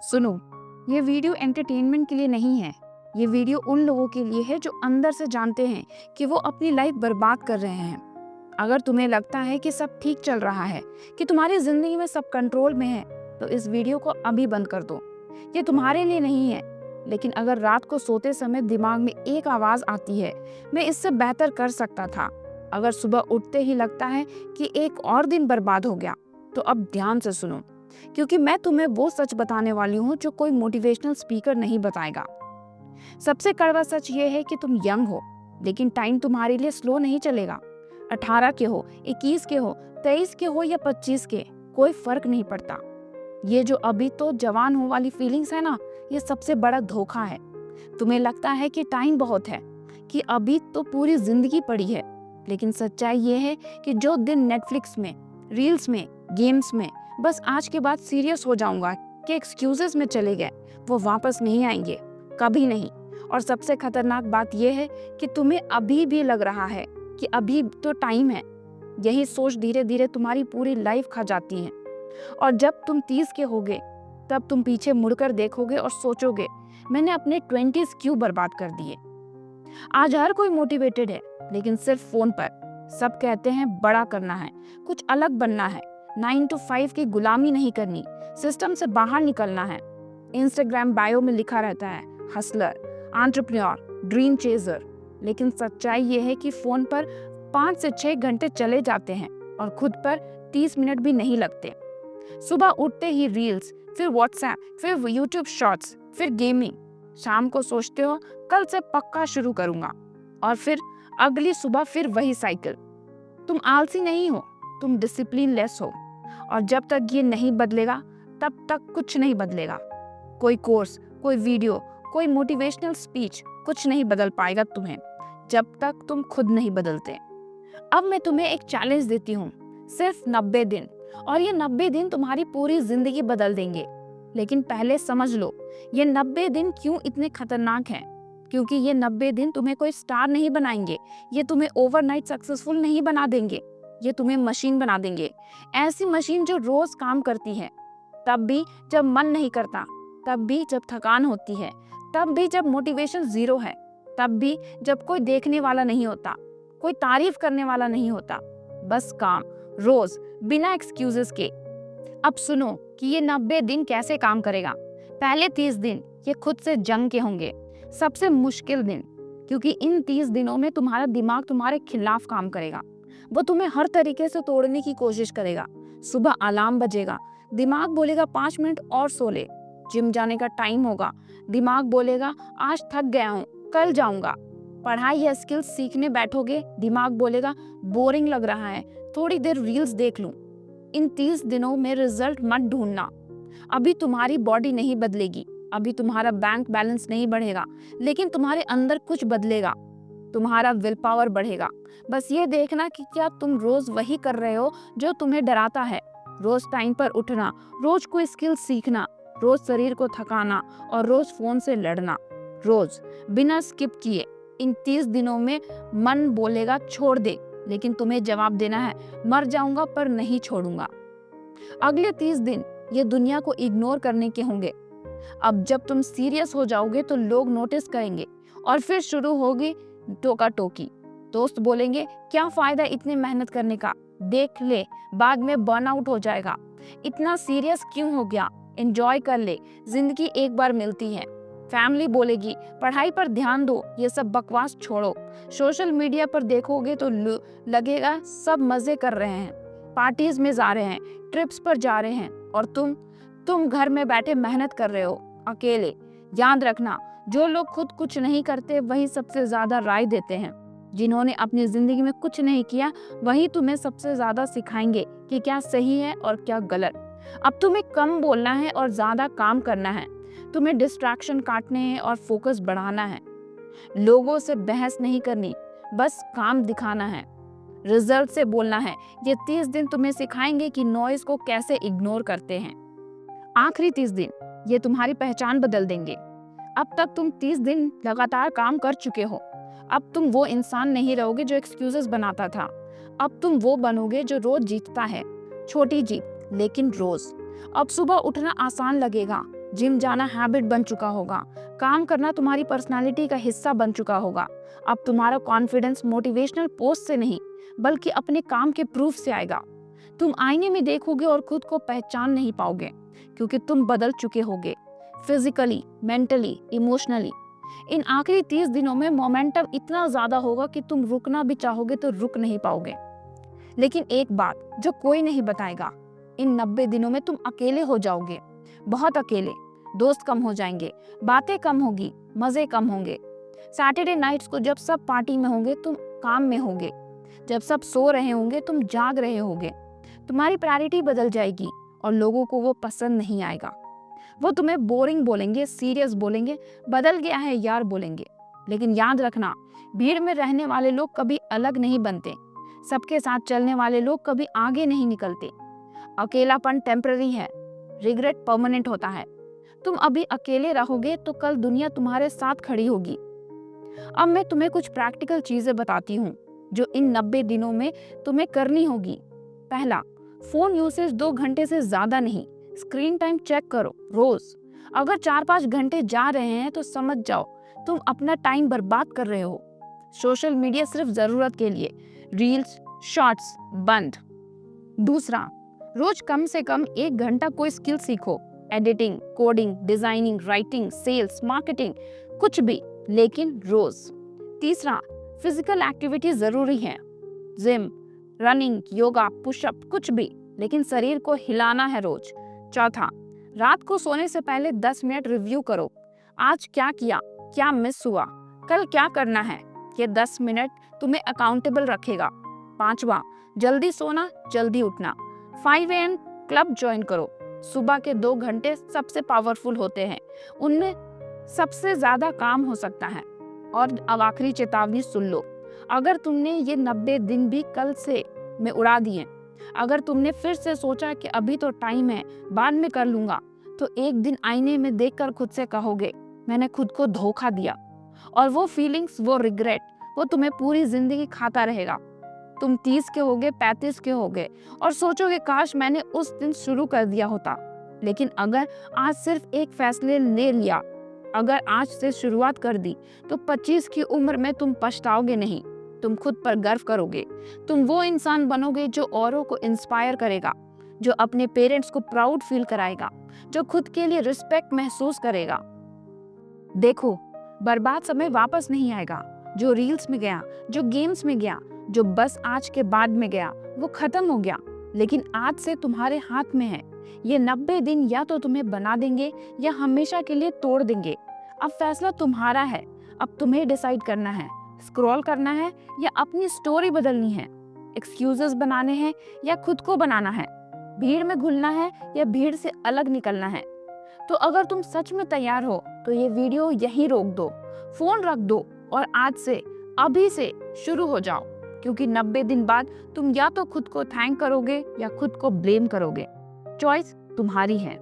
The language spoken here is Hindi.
सुनो, ये वीडियो एंटरटेनमेंट के लिए नहीं है। ये वीडियो उन लोगों के लिए है जो अंदर से जानते हैं कि वो अपनी लाइफ बर्बाद कर रहे हैं। अगर तुम्हें लगता है कि सब ठीक चल रहा है, कि तुम्हारी जिंदगी में सब कंट्रोल में है, तो इस वीडियो को अभी बंद कर दो। ये तुम्हारे लिए नहीं है। लेकिन अगर रात को सोते समय दिमाग में एक आवाज आती है, मैं इससे बेहतर कर सकता था, अगर सुबह उठते ही लगता है कि एक और दिन बर्बाद हो गया, तो अब ध्यान से सुनो, क्योंकि मैं तुम्हें वो सच बताने वाली हूँ जो कोई मोटिवेशनल स्पीकर नहीं बताएगा। सबसे कड़वा सच ये है कि तुम यंग हो, लेकिन टाइम तुम्हारे लिए स्लो नहीं चलेगा। 18 के हो, 21 के हो, 23 के हो या 25 के, कोई फर्क नहीं पड़ता। ये जो अभी तो जवान हो वाली फीलिंग्स है ना, ये सबसे बड़ा धोखा है। तुम्हें लगता है कि टाइम बहुत है, कि अभी तो पूरी जिंदगी पड़ी है, लेकिन सच्चाई ये है कि जो दिन नेटफ्लिक्स में, रील्स में, गेम्स में बस आज के बाद सीरियस हो जाऊंगा कि एक्सक्यूजेस में चले गए, वो वापस नहीं आएंगे, कभी नहीं। और सबसे खतरनाक बात यह है कि तुम्हें अभी भी लग रहा है कि अभी तो टाइम है। यही सोच धीरे धीरे तुम्हारी पूरी लाइफ खा जाती है। और जब तुम 30 के होगे, तब तुम पीछे मुड़कर देखोगे और सोचोगे, मैंने अपने 20s क्यों बर्बाद कर दिए। आज हर कोई मोटिवेटेड है, लेकिन सिर्फ फोन पर। सब कहते हैं बड़ा करना है, कुछ अलग बनना है, 9 to 5 की गुलामी नहीं करनी, सिस्टम से बाहर निकलना है। इंस्टाग्राम बायो में लिखा रहता है हसलर, एंटरप्रेन्योर, ड्रीम चेजर। लेकिन सच्चाई ये है कि फोन पर 5 से 6 घंटे चले जाते हैं और खुद पर 30 मिनट भी नहीं लगते। सुबह उठते ही रील्स, फिर व्हाट्सएप, फिर यूट्यूब शॉर्ट्स, फिर गेमिंग। शाम को सोचते हो कल से पक्का शुरू करूंगा, और फिर अगली सुबह फिर वही साइकिल। तुम आलसी नहीं हो, तुम डिसिप्लिन लेस हो। और जब तक ये नहीं बदलेगा, तब तक कुछ नहीं बदलेगा। कोई कोर्स, कोई वीडियो, कोई मोटिवेशनल स्पीच कुछ नहीं बदल पाएगा तुम्हें, जब तक तुम खुद नहीं बदलते। अब मैं तुम्हें एक चैलेंज देती हूँ, सिर्फ 90 दिन, और ये 90 दिन तुम्हारी पूरी जिंदगी बदल देंगे। लेकिन पहले समझ लो, ये 90 दिन क्यों इतने खतरनाक हैं। क्योंकि ये 90 दिन तुम्हें कोई स्टार नहीं बनाएंगे, ये तुम्हें ओवरनाइट सक्सेसफुल नहीं बना देंगे, ये तुम्हें मशीन बना देंगे। ऐसी मशीन जो रोज काम करती है, तब भी जब मन नहीं करता, तब भी जब थकान होती है, तब भी जब मोटिवेशन जीरो है, तब भी जब कोई देखने वाला नहीं होता, कोई तारीफ करने वाला नहीं होता, बस काम, रोज, बिना एक्सक्यूजेस के। अब सुनो कि ये 90 दिन कैसे काम करेगा। पहले 30 दिन ये खुद से जंग के होंगे, सबसे मुश्किल दिन, क्योंकि इन 30 दिनों में तुम्हारा दिमाग तुम्हारे खिलाफ काम करेगा। वो तुम्हें हर तरीके से तोड़ने की कोशिश करेगा। सुबह अलार्म बजेगा, दिमाग बोलेगा 5 मिनट और सो ले। जिम जाने का टाइम होगा, दिमाग बोलेगा आज थक गया हूँ, कल जाऊंगा। पढ़ाई या स्किल्स सीखने बैठोगे, दिमाग बोलेगा बोरिंग लग रहा है, थोड़ी देर रील्स देख लूं। इन 30 दिनों में रिजल्ट मत ढूंढना। अभी तुम्हारी बॉडी नहीं बदलेगी, अभी तुम्हारा बैंक बैलेंस नहीं बढ़ेगा, लेकिन तुम्हारे अंदर कुछ बदलेगा, तुम्हारा विल पावर बढ़ेगा। बस ये देखना कि क्या तुम रोज वही कर रहे हो जो तुम्हें डराता है। रोज टाइम पर उठना, रोज कोई स्किल सीखना, रोज शरीर को थकाना और रोज फोन से लड़ना, रोज बिना स्किप किए। इन 30 दिनों में मन बोलेगा छोड़ दे, लेकिन तुम्हें जवाब देना है मर जाऊंगा पर नहीं छोड़ूंगा। अगले 30 दिन ये दुनिया को इग्नोर करने के होंगे। अब जब तुम सीरियस हो जाओगे तो लोग नोटिस करेंगे, और फिर शुरू होगी टोका टोकी। दोस्त बोलेंगे क्या फायदा इतने मेहनत करने का, देख ले बाद में बर्नआउट हो जाएगा, इतना सीरियस क्यों हो गया, एंजॉय कर ले, जिंदगी एक बार मिलती है। फैमिली बोलेगी पढ़ाई पर ध्यान दो, ये सब बकवास छोड़ो। सोशल मीडिया पर देखोगे तो लगेगा सब मजे कर रहे हैं, पार्टीज में जा रहे हैं, ट्रिप्स पर जा रहे हैं, और तुम घर में बैठे मेहनत कर रहे हो अकेले। याद रखना, जो लोग खुद कुछ नहीं करते वही सबसे ज्यादा राय देते हैं। जिन्होंने अपनी जिंदगी में कुछ नहीं किया वही तुम्हें सबसे ज्यादा सिखाएंगे कि क्या सही है और क्या गलत। अब तुम्हें कम बोलना है और ज्यादा काम करना है। तुम्हें डिस्ट्रैक्शन काटने हैं और फोकस बढ़ाना है। लोगों से बहस नहीं करनी, बस काम दिखाना है, रिजल्ट से बोलना है। ये 30 दिन तुम्हें सिखाएंगे कि नॉइज को कैसे इग्नोर करते हैं। आखिरी 30 दिन ये तुम्हारी पहचान बदल देंगे। अब तक तुम 30 दिन लगातार काम कर चुके हो। अब तुम वो इंसान नहीं रहोगे जो एक्सक्यूजेस बनाता था। अब तुम वो बनोगे जो रोज जीतता है, छोटी जीत लेकिन रोज। अब सुबह उठना आसान लगेगा, जिम जाना हैबिट बन चुका होगा, काम करना तुम्हारी पर्सनालिटी का हिस्सा बन चुका होगा। अब तुम्हारा कॉन्फिडेंस मोटिवेशनल पोस्ट से नहीं बल्कि अपने काम के प्रूफ से आएगा। तुम आईने में देखोगे और खुद को पहचान नहीं पाओगे, क्योंकि तुम बदल चुके होगे, फिजिकली, मेंटली, इमोशनली। इन आखिरी 30 दिनों में मोमेंटम इतना ज्यादा होगा कि तुम रुकना भी चाहोगे तो रुक नहीं पाओगे। लेकिन एक बात जो कोई नहीं बताएगा, इन 90 दिनों में तुम अकेले हो जाओगे, बहुत अकेले। दोस्त कम हो जाएंगे, बातें कम होगी, मजे कम होंगे। सैटरडे नाइट्स को जब सब पार्टी में होंगे तुम काम में होगे, जब सब सो रहे होंगे तुम जाग रहे होगे। तुम्हारी प्रायोरिटी बदल जाएगी और लोगों को वो पसंद नहीं आएगा। वो तुम्हें बोरिंग बोलेंगे, सीरियस बोलेंगे, बदल गया है यार बोलेंगे। लेकिन याद रखना, भीड़ में रहने वाले लोग कभी अलग नहीं बनते, सबके साथ चलने वाले लोग कभी आगे नहीं निकलते। अकेलापन टेम्पररी है, रिग्रेट परमानेंट होता है। तुम अभी अकेले रहोगे तो कल दुनिया तुम्हारे साथ खड़ी होगी। अब मैं तुम्हें कुछ प्रैक्टिकल चीजें बताती हूँ जो इन 90 दिनों में तुम्हें करनी होगी। पहला, फोन यूसेज 2 घंटे से ज्यादा नहीं। स्क्रीन टाइम चेक करो रोज। अगर 4-5 घंटे जा रहे हैं तो समझ जाओ तुम अपना टाइम बर्बाद कर रहे हो। सोशल मीडिया सिर्फ जरूरत के लिए, रील्स, शॉर्ट्स बंद। दूसरा, रोज कम से कम 1 घंटा कोई स्किल सीखो। Editing, coding, designing, writing, sales, marketing, कुछ भी, लेकिन रोज। तीसरा, फिजिकल एक्टिविटी जरूरी है। जिम, रनिंग, योगा, पुशअप, कुछ भी, लेकिन शरीर को हिलाना है रोज। चौथा, रात को सोने से पहले 10 मिनट रिव्यू करो। आज क्या किया, क्या मिस हुआ, कल क्या करना है। ये 10 मिनट तुम्हें अकाउंटेबल रखेगा। पांचवा, जल्दी सोना, जल्दी उठना। 5 AM क्लब ज्वाइन करो। सुबह के 2 घंटे सबसे पावरफुल होते हैं, उनमें सबसे ज्यादा काम हो सकता है। और अब आखिरी चेतावनी सुन लो, अगर तुमने ये 90 दिन भी कल से में उड़ा दिए, अगर तुमने फिर से सोचा कि अभी तो टाइम है, बाद में कर लूंगा, तो एक दिन आईने में देखकर खुद से कहोगे मैंने खुद को धोखा दिया। और वो फीलिंग्स, वो रिग्रेट, वो तुम्हें पूरी जिंदगी खाता रहेगा। तुम 30 के होगे, 35 के होगे और सोचोगे काश मैंने उस दिन शुरू कर दिया होता। लेकिन अगर आज सिर्फ एक फैसले ले लिया, अगर आज से शुरुआत कर दी, तो 25 की उम्र में तुम पछताओगे नहीं, तुम खुद पर गर्व करोगे। तुम वो इंसान बनोगे जो औरों को इंस्पायर करेगा, जो अपने पेरेंट्स को प्राउड फील कराएगा, जो खुद के लिए रिस्पेक्ट महसूस करेगा। देखो, बर्बाद समय वापस नहीं आएगा। जो रील्स में गया, जो गेम्स में गया, जो बस आज के बाद में गया, वो खत्म हो गया। लेकिन आज से तुम्हारे हाथ में है। ये 90 दिन या तो तुम्हें बना देंगे या हमेशा के लिए तोड़ देंगे। अब फैसला तुम्हारा है। अब तुम्हें डिसाइड करना है, स्क्रॉल करना है या अपनी स्टोरी बदलनी है, एक्सक्यूजेस बनाने हैं या खुद को बनाना है, भीड़ में घुलना है या भीड़ से अलग निकलना है। तो अगर तुम सच में तैयार हो तो ये वीडियो यहीं रोक दो, फोन रख दो और आज से, अभी से शुरू हो जाओ। क्योंकि 90 दिन बाद तुम या तो खुद को थैंक करोगे या खुद को ब्लेम करोगे। चॉइस तुम्हारी है।